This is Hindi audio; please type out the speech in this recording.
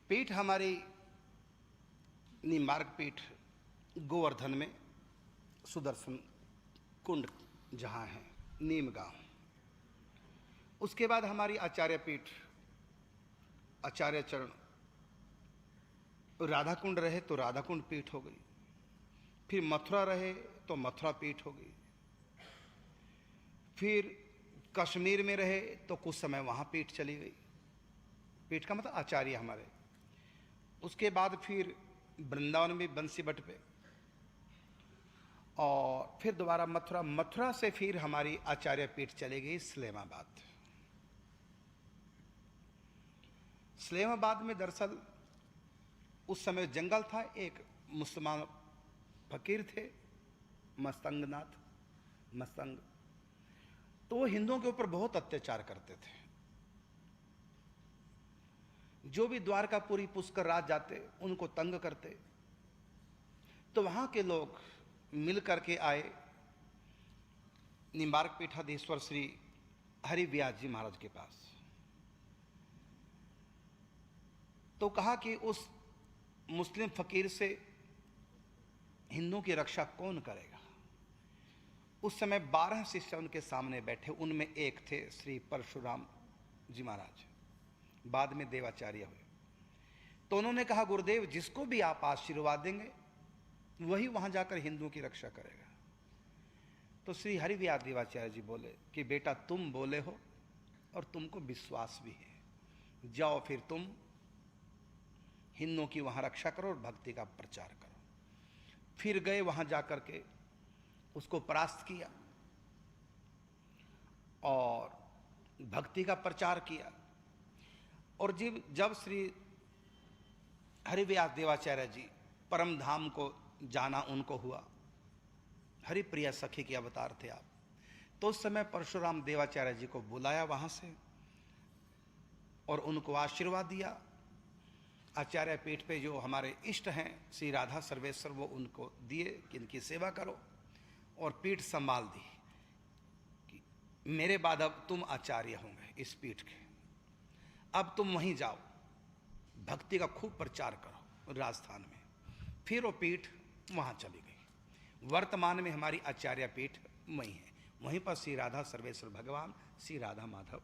पीठ हमारी निम्बार्क पीठ गोवर्धन में सुदर्शन कुंड जहाँ है नीम गांव। उसके बाद हमारी आचार्य पीठ आचार्य चरण राधा कुंड रहे तो राधा कुंड पीठ हो गई, फिर मथुरा रहे तो मथुरा पीठ हो गई, फिर कश्मीर में रहे तो कुछ समय वहाँ पीठ चली गई। पीठ का मतलब आचार्य हमारे। उसके बाद फिर वृंदावन में बंसी बट पे, और फिर दोबारा मथुरा। मथुरा से फिर हमारी आचार्य पीठ चली गई इस्लामाबाद। इस्लामाबाद में दरअसल उस समय जंगल था, एक मुसलमान फकीर थे मस्तंगनाथ, मस्तंग, तो वो हिंदुओं के ऊपर बहुत अत्याचार करते थे। जो भी द्वारकापुरी पुष्कर राज जाते उनको तंग करते। तो वहां के लोग मिल करके आए निम्बार्क पीठाधीश्वर श्री हरिव्यास जी महाराज के पास। तो कहा कि उस मुस्लिम फकीर से हिंदुओं की रक्षा कौन करेगा। उस समय 12 शिष्य उनके सामने बैठे, उनमें एक थे श्री परशुराम जी महाराज, बाद में देवाचार्य हुए। तो उन्होंने कहा, गुरुदेव जिसको भी आप आशीर्वाद देंगे वही वहां जाकर हिंदुओं की रक्षा करेगा। तो श्री हरिव्यास देवाचार्य जी बोले कि बेटा तुम बोले हो और तुमको विश्वास भी है, जाओ फिर तुम हिंदुओं की वहां रक्षा करो और भक्ति का प्रचार करो। फिर गए वहां जाकर के उसको परास्त किया और भक्ति का प्रचार किया। और जब श्री हरिव्यास देवाचार्य जी परम धाम को जाना उनको हुआ, हरिप्रिया सखी के अवतार थे आप, तो उस समय परशुराम देवाचार्य जी को बुलाया वहां से और उनको आशीर्वाद दिया। आचार्य पीठ पे जो हमारे इष्ट हैं श्री राधा सर्वेश्वर, वो उनको दिए कि इनकी सेवा करो, और पीठ संभाल दी कि मेरे बाद अब तुम आचार्य होंगे इस पीठ के, अब तुम वहीं जाओ भक्ति का खूब प्रचार करो राजस्थान में। फिर वो पीठ वहाँ चली गई। वर्तमान में हमारी आचार्य पीठ वहीं है, वहीं पर श्री राधा सर्वेश्वर भगवान, श्री राधा माधव